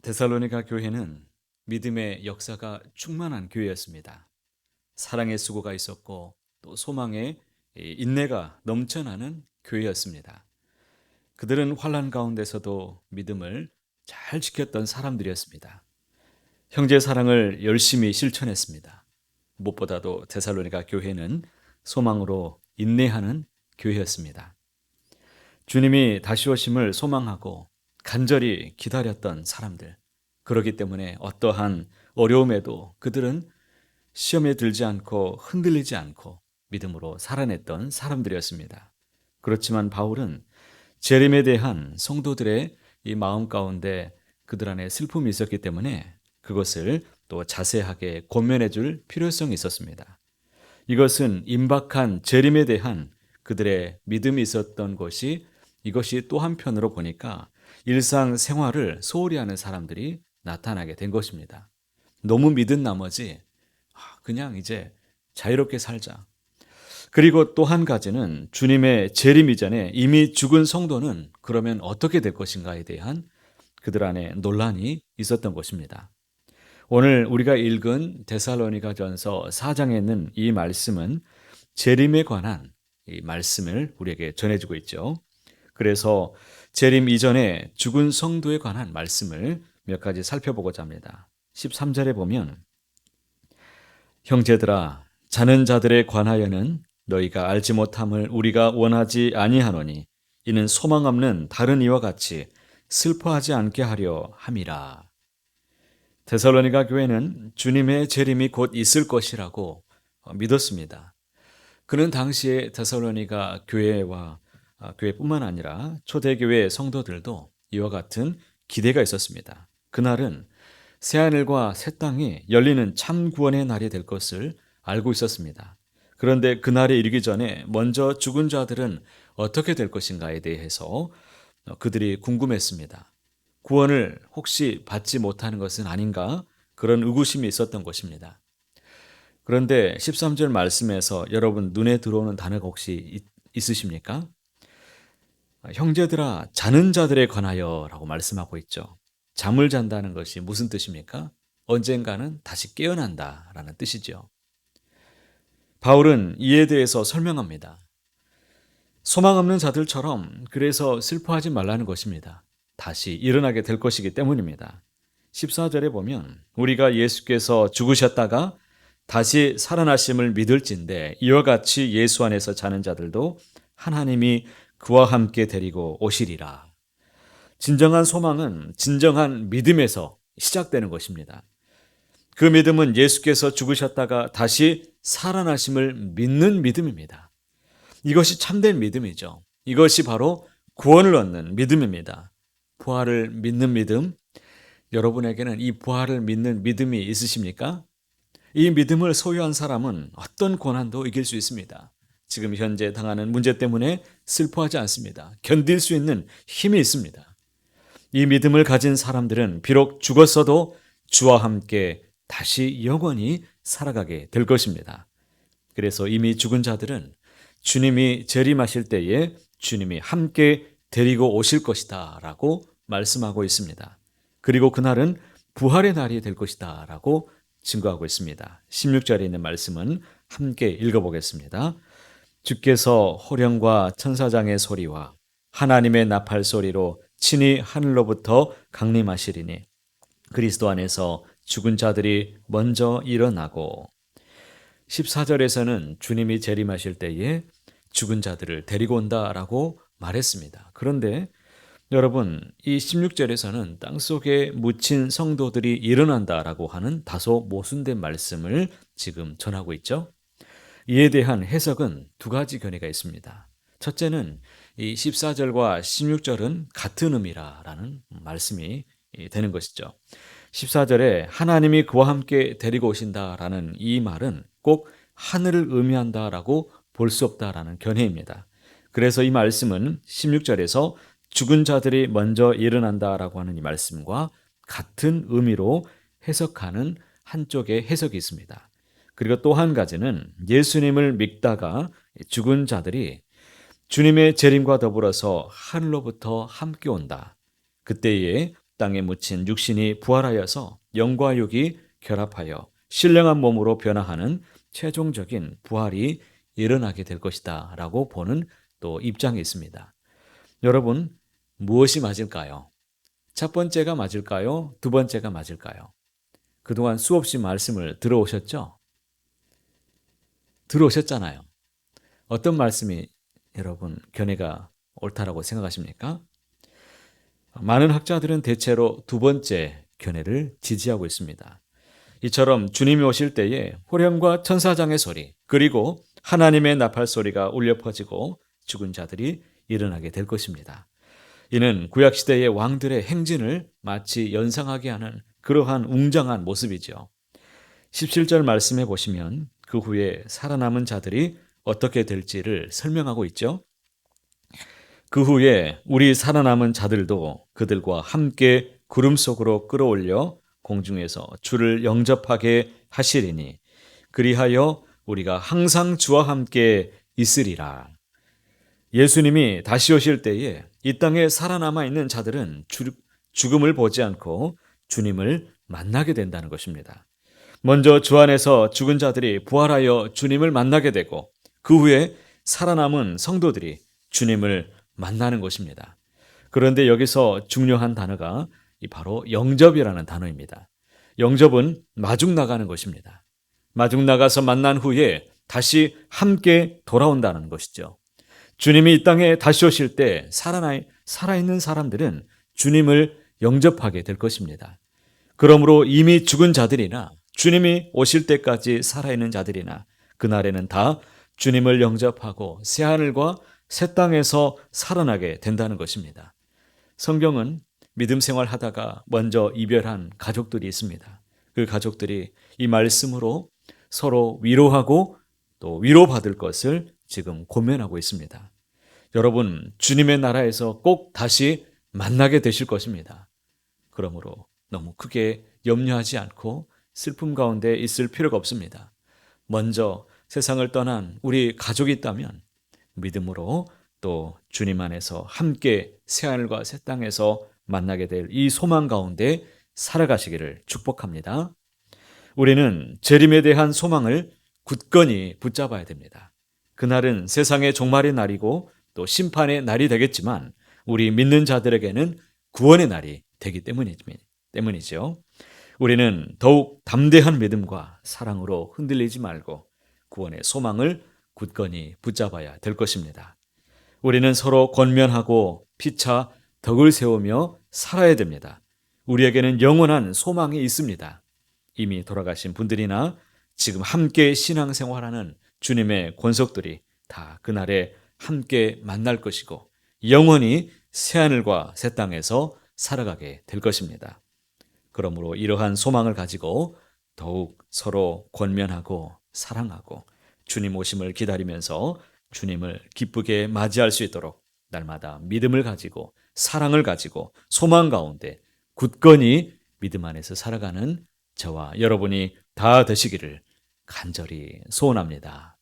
데살로니가 교회는 믿음의 역사가 충만한 교회였습니다. 사랑의 수고가 있었고 또 소망의 인내가 넘쳐나는 교회였습니다. 그들은 환난 가운데서도 믿음을 잘 지켰던 사람들이었습니다. 형제 사랑을 열심히 실천했습니다. 무엇보다도 데살로니가 교회는 소망으로 인내하는 교회였습니다. 주님이 다시 오심을 소망하고 간절히 기다렸던 사람들. 그렇기 때문에 어떠한 어려움에도 그들은 시험에 들지 않고 흔들리지 않고 믿음으로 살아냈던 사람들이었습니다. 그렇지만 바울은 재림에 대한 성도들의 이 마음 가운데 그들 안에 슬픔이 있었기 때문에 그것을 또 자세하게 권면해 줄 필요성이 있었습니다. 이것은 임박한 재림에 대한 그들의 믿음이 있었던 것이 이것이 또 한편으로 보니까 일상생활을 소홀히 하는 사람들이 나타나게 된 것입니다. 너무 믿은 나머지 그냥 이제 자유롭게 살자. 그리고 또 한 가지는 주님의 재림 이전에 이미 죽은 성도는 그러면 어떻게 될 것인가에 대한 그들 안에 논란이 있었던 것입니다. 오늘 우리가 읽은 데살로니가전서 4장에 있는 이 말씀은 재림에 관한 이 말씀을 우리에게 전해주고 있죠. 그래서 재림 이전에 죽은 성도에 관한 말씀을 몇 가지 살펴보고자 합니다. 13절에 보면 형제들아 자는 자들에 관하여는 너희가 알지 못함을 우리가 원하지 아니하노니 이는 소망 없는 다른 이와 같이 슬퍼하지 않게 하려 함이라. 데살로니가 교회는 주님의 재림이 곧 있을 것이라고 믿었습니다. 그는 당시에 데살로니가 교회와 교회뿐만 아니라 초대교회 성도들도 이와 같은 기대가 있었습니다. 그날은 새하늘과 새 땅이 열리는 참 구원의 날이 될 것을 알고 있었습니다. 그런데 그날에 이르기 전에 먼저 죽은 자들은 어떻게 될 것인가에 대해서 그들이 궁금했습니다. 구원을 혹시 받지 못하는 것은 아닌가? 그런 의구심이 있었던 것입니다. 그런데 13절 말씀에서 여러분 눈에 들어오는 단어가 혹시 있으십니까? 형제들아 자는 자들에 관하여 라고 말씀하고 있죠. 잠을 잔다는 것이 무슨 뜻입니까? 언젠가는 다시 깨어난다 라는 뜻이죠. 바울은 이에 대해서 설명합니다. 소망 없는 자들처럼 그래서 슬퍼하지 말라는 것입니다. 다시 일어나게 될 것이기 때문입니다. 14절에 보면 우리가 예수께서 죽으셨다가 다시 살아나심을 믿을진데 이와 같이 예수 안에서 자는 자들도 하나님이 그와 함께 데리고 오시리라. 진정한 소망은 진정한 믿음에서 시작되는 것입니다. 그 믿음은 예수께서 죽으셨다가 다시 살아나심을 믿는 믿음입니다. 이것이 참된 믿음이죠. 이것이 바로 구원을 얻는 믿음입니다. 부활을 믿는 믿음, 여러분에게는 이 부활을 믿는 믿음이 있으십니까? 이 믿음을 소유한 사람은 어떤 고난도 이길 수 있습니다. 지금 현재 당하는 문제 때문에 슬퍼하지 않습니다. 견딜 수 있는 힘이 있습니다. 이 믿음을 가진 사람들은 비록 죽었어도 주와 함께 다시 영원히 살아가게 될 것입니다. 그래서 이미 죽은 자들은 주님이 재림하실 때에 주님이 함께 데리고 오실 것이다 라고 말씀하고 있습니다. 그리고 그날은 부활의 날이 될 것이다 라고 증거하고 있습니다. 16절에 있는 말씀은 함께 읽어보겠습니다. 주께서 호령과 천사장의 소리와 하나님의 나팔 소리로 친히 하늘로부터 강림하시리니 그리스도 안에서 죽은 자들이 먼저 일어나고 14절에서는 주님이 재림하실 때에 죽은 자들을 데리고 온다라고 말했습니다. 그런데 여러분 이 16절에서는 땅속에 묻힌 성도들이 일어난다라고 하는 다소 모순된 말씀을 지금 전하고 있죠. 이에 대한 해석은 두 가지 견해가 있습니다. 첫째는 이 14절과 16절은 같은 의미라는 말씀이 되는 것이죠. 14절에 하나님이 그와 함께 데리고 오신다라는 이 말은 꼭 하늘을 의미한다라고 볼 수 없다라는 견해입니다. 그래서 이 말씀은 16절에서 죽은 자들이 먼저 일어난다라고 하는 이 말씀과 같은 의미로 해석하는 한쪽의 해석이 있습니다. 그리고 또 한 가지는 예수님을 믿다가 죽은 자들이 주님의 재림과 더불어서 하늘로부터 함께 온다. 그때에 땅에 묻힌 육신이 부활하여서 영과 육이 결합하여 신령한 몸으로 변화하는 최종적인 부활이 일어나게 될 것이다 라고 보는 또 입장이 있습니다. 여러분, 무엇이 맞을까요? 첫 번째가 맞을까요? 두 번째가 맞을까요? 그동안 수없이 말씀을 들어오셨죠? 들어오셨잖아요. 어떤 말씀이 여러분 견해가 옳다라고 생각하십니까? 많은 학자들은 대체로 두 번째 견해를 지지하고 있습니다. 이처럼 주님이 오실 때에 호령과 천사장의 소리, 그리고 하나님의 나팔 소리가 울려 퍼지고 죽은 자들이 일어나게 될 것입니다. 이는 구약시대의 왕들의 행진을 마치 연상하게 하는 그러한 웅장한 모습이죠. 17절 말씀해 보시면 그 후에 살아남은 자들이 어떻게 될지를 설명하고 있죠. 그 후에 우리 살아남은 자들도 그들과 함께 구름 속으로 끌어올려 공중에서 주를 영접하게 하시리니 그리하여 우리가 항상 주와 함께 있으리라. 예수님이 다시 오실 때에 이 땅에 살아남아 있는 자들은 죽음을 보지 않고 주님을 만나게 된다는 것입니다. 먼저 주 안에서 죽은 자들이 부활하여 주님을 만나게 되고 그 후에 살아남은 성도들이 주님을 만나는 것입니다. 그런데 여기서 중요한 단어가 바로 영접이라는 단어입니다. 영접은 마중 나가는 것입니다. 마중 나가서 만난 후에 다시 함께 돌아온다는 것이죠. 주님이 이 땅에 다시 오실 때 살아있는 사람들은 주님을 영접하게 될 것입니다. 그러므로 이미 죽은 자들이나 주님이 오실 때까지 살아있는 자들이나 그날에는 다 주님을 영접하고 새하늘과 새 땅에서 살아나게 된다는 것입니다. 성경은 믿음 생활하다가 먼저 이별한 가족들이 있습니다. 그 가족들이 이 말씀으로 서로 위로하고 또 위로받을 것을 지금 고면하고 있습니다. 여러분, 주님의 나라에서 꼭 다시 만나게 되실 것입니다. 그러므로 너무 크게 염려하지 않고 슬픔 가운데 있을 필요가 없습니다. 먼저 세상을 떠난 우리 가족이 있다면 믿음으로 또 주님 안에서 함께 새하늘과 새 땅에서 만나게 될 이 소망 가운데 살아가시기를 축복합니다. 우리는 재림에 대한 소망을 굳건히 붙잡아야 됩니다. 그날은 세상의 종말의 날이고 또 심판의 날이 되겠지만 우리 믿는 자들에게는 구원의 날이 되기 때문이죠. 우리는 더욱 담대한 믿음과 사랑으로 흔들리지 말고 구원의 소망을 굳건히 붙잡아야 될 것입니다. 우리는 서로 권면하고 피차 덕을 세우며 살아야 됩니다. 우리에게는 영원한 소망이 있습니다. 이미 돌아가신 분들이나 지금 함께 신앙생활하는 주님의 권속들이 다 그날에 함께 만날 것이고 영원히 새하늘과 새 땅에서 살아가게 될 것입니다. 그러므로 이러한 소망을 가지고 더욱 서로 권면하고 사랑하고 주님 오심을 기다리면서 주님을 기쁘게 맞이할 수 있도록 날마다 믿음을 가지고 사랑을 가지고 소망 가운데 굳건히 믿음 안에서 살아가는 저와 여러분이 다 되시기를 간절히 소원합니다.